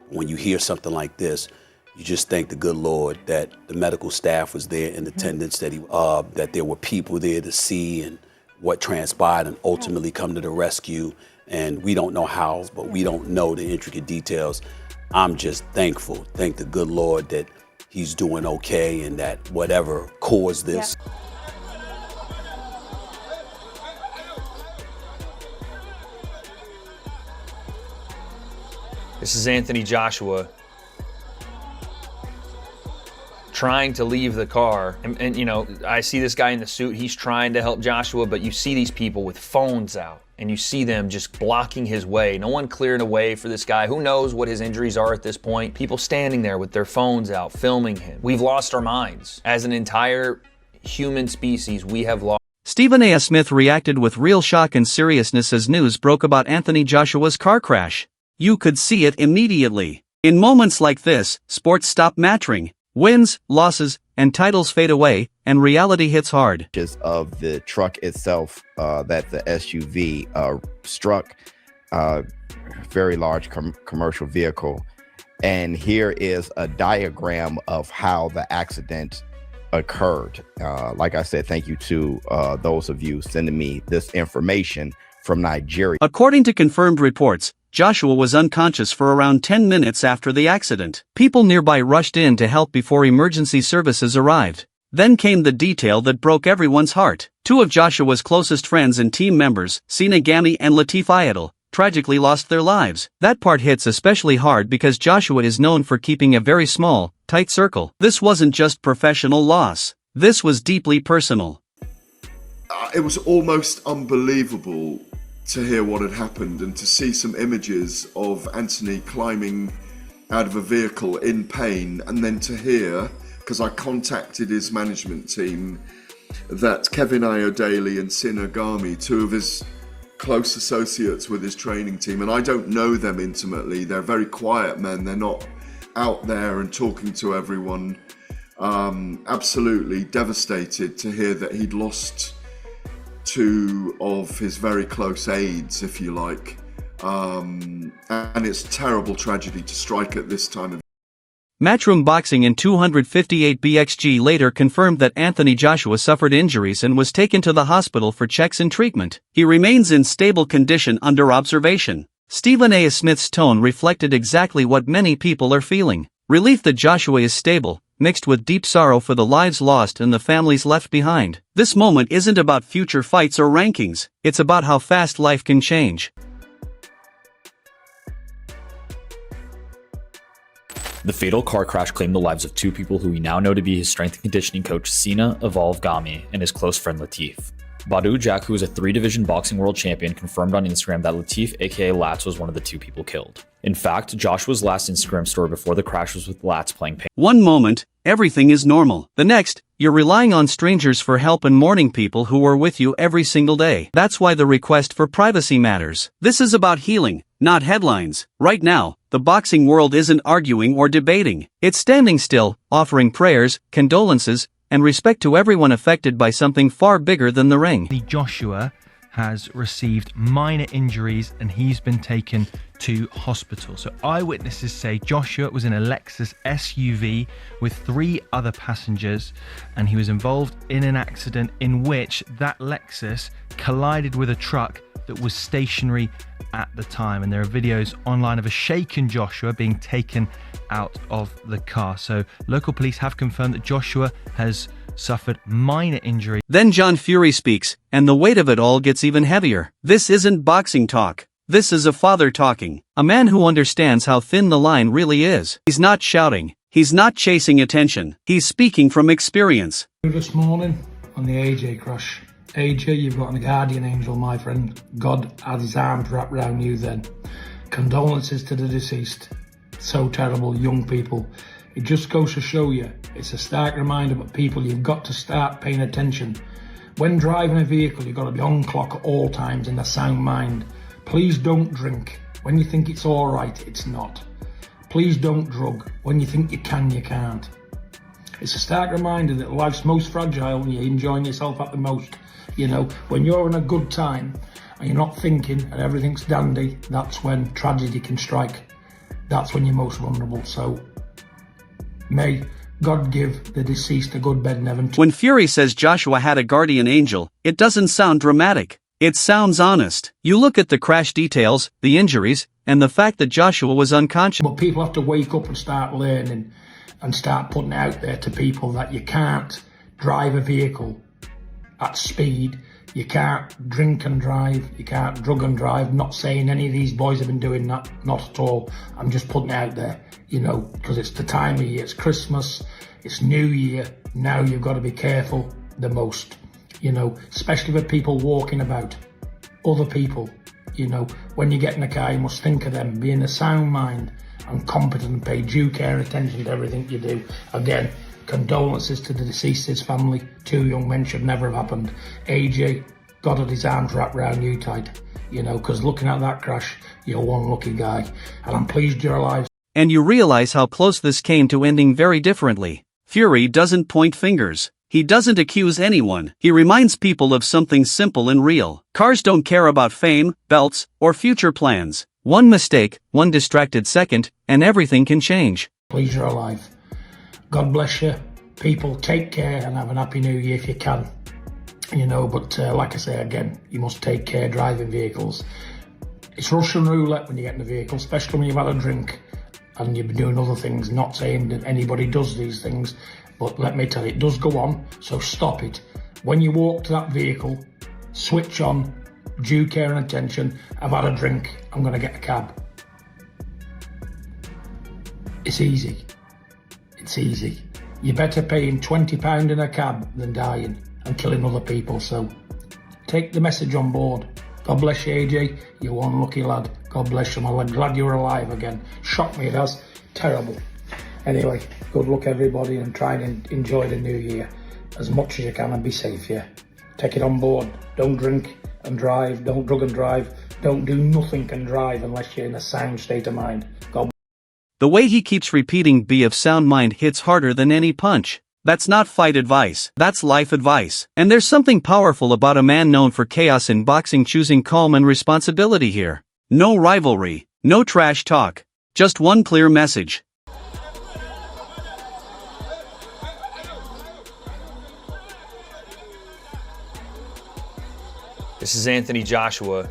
When you hear something like this, you just thank the good Lord that the medical staff was there in attendance, that there were people there to see and what transpired and ultimately come to the rescue. And we don't know how, but we don't know the intricate details. I'm just thankful. Thank the good Lord that he's doing okay and that whatever caused this. This is Anthony Joshua trying to leave the car. And you know, I see this guy in the suit, he's trying to help Joshua, but you see these people with phones out and you see them just blocking his way. No one clearing a way for this guy. Who knows what his injuries are at this point? People standing there with their phones out, filming him. We've lost our minds. As an entire human species, we have lost. Stephen A. Smith reacted with real shock and seriousness as news broke about Anthony Joshua's car crash. You could see it immediately. In moments like this, sports stop mattering. Wins, losses, and titles fade away, and reality hits hard. Of the truck itself, that the SUV struck, very large commercial vehicle. And here is a diagram of how the accident occurred. Like I said, thank you to those of you sending me this information from Nigeria. According to confirmed reports, Joshua was unconscious for around 10 minutes after the accident. People nearby rushed in to help before emergency services arrived. Then came the detail that broke everyone's heart. Two of Joshua's closest friends and team members, Sina Gami and Latif Ayadel, tragically lost their lives. That part hits especially hard because Joshua is known for keeping a very small, tight circle. This wasn't just professional loss. This was deeply personal. It was almost unbelievable to hear what had happened and to see some images of Anthony climbing out of a vehicle in pain, and then to hear, because I contacted his management team, that Kevin Ayodele and Sinagami, two of his close associates with his training team, and I don't know them intimately, they're very quiet men, they're not out there and talking to everyone, absolutely devastated to hear that he'd lost two of his very close aides, if you like, and it's a terrible tragedy to strike at this time of. Matchroom Boxing in 258 BXG later confirmed that Anthony Joshua suffered injuries and was taken to the hospital for checks and treatment. He remains in stable condition under observation. Stephen A. Smith's tone reflected exactly what many people are feeling. Relief that Joshua is stable, mixed with deep sorrow for the lives lost and the families left behind. This moment isn't about future fights or rankings, it's about how fast life can change. The fatal car crash claimed the lives of two people who we now know to be his strength and conditioning coach Sina Evolve Gami and his close friend Latif. Badu Jack, who is a 3-division boxing world champion, confirmed on Instagram that Latif, aka Lats, was one of the two people killed. In fact, Joshua's last Instagram story before the crash was with Lats playing pain. One moment, everything is normal. The next, you're relying on strangers for help and mourning people who were with you every single day. That's why the request for privacy matters. This is about healing, not headlines. Right now, the boxing world isn't arguing or debating. It's standing still, offering prayers, condolences, and respect to everyone affected by something far bigger than the ring. Joshua has received minor injuries and he's been taken to hospital. So eyewitnesses say Joshua was in a Lexus SUV with 3 other passengers, and he was involved in an accident in which that Lexus collided with a truck that was stationary at the time. And there are videos online of a shaken Joshua being taken out of the car. So local police have confirmed that Joshua has suffered minor injury. Then John Fury speaks, and the weight of it all gets even heavier. This isn't boxing talk. This is a father talking. A man who understands how thin the line really is. He's not shouting. He's not chasing attention. He's speaking from experience. This morning on the AJ crash. AJ, you've got a guardian angel, my friend. God had his arms wrapped around you then. Condolences to the deceased. So terrible, young people. It just goes to show you, it's a stark reminder, but people, you've got to start paying attention. When driving a vehicle, you've got to be on clock at all times in a sound mind. Please don't drink. When you think it's all right, it's not. Please don't drug. When you think you can, you can't. It's a stark reminder that life's most fragile when you're enjoying yourself at the most. You know, when you're in a good time and you're not thinking and everything's dandy, that's when tragedy can strike. that's when you're most vulnerable. So may God give the deceased a good bed in heaven. When Fury says Joshua had a guardian angel, it doesn't sound dramatic. It sounds honest. You look at the crash details, the injuries, and the fact that Joshua was unconscious. But people have to wake up and start learning and start putting it out there to people that you can't drive a vehicle at speed, you can't drink and drive, you can't drug and drive. Not saying any of these boys have been doing that, not at all. I'm just putting it out there, you know, because it's the time of year, it's Christmas, it's New Year. Now you've got to be careful the most, you know, especially with people walking about, other people, you know. When you get in a car, you must think of them, be in a sound mind and competent and pay due care and attention to everything you do. Again, condolences to the deceased's family. 2 young men should never have happened. AJ, God had his arms wrapped around you tight, you know, because looking at that crash, you're one lucky guy. And I'm pleased you're alive. And you realize how close this came to ending very differently. Fury doesn't point fingers. He doesn't accuse anyone. He reminds people of something simple and real. Cars don't care about fame, belts, or future plans. One mistake, one distracted second, and everything can change. Please, you're alive. God bless you. People, take care and have an happy new year if you can. You know, but like I say again, you must take care driving vehicles. It's Russian roulette when you get in the vehicle, especially when you've had a drink and you've been doing other things. Not saying that anybody does these things, but let me tell you, it does go on, so stop it. When you walk to that vehicle, switch on, due care and attention. I've had a drink, I'm going to get a cab. It's easy. It's easy. You're better paying £20 in a cab than dying and killing other people, so take the message on board. God bless you, AJ. You're one lucky lad. God bless you. I'm glad you're alive again. Shocked me, it has. Terrible. Anyway, good luck everybody and try and enjoy the new year as much as you can and be safe, yeah. Take it on board. Don't drink and drive. Don't drug and drive. Don't do nothing and drive unless you're in a sound state of mind. God. The way he keeps repeating "be of sound mind" hits harder than any punch. That's not fight advice, that's life advice. And there's something powerful about a man known for chaos in boxing choosing calm and responsibility here. No rivalry, no trash talk. Just one clear message. This is Anthony Joshua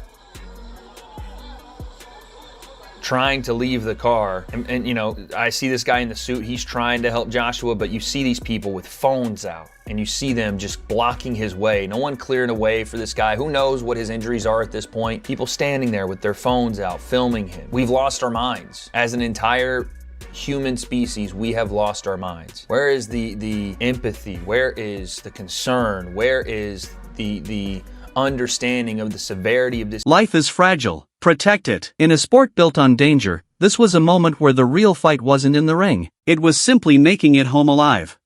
trying to leave the car. And you know, I see this guy in the suit, he's trying to help Joshua, but you see these people with phones out and you see them just blocking his way. No one clearing a way for this guy. Who knows what his injuries are at this point? People standing there with their phones out, filming him. We've lost our minds. As an entire human species, we have lost our minds. Where is the empathy? Where is the concern? Where is the understanding of the severity of this? Life is fragile. Protect it. In a sport built on danger, this was a moment where the real fight wasn't in the ring. It was simply making it home alive.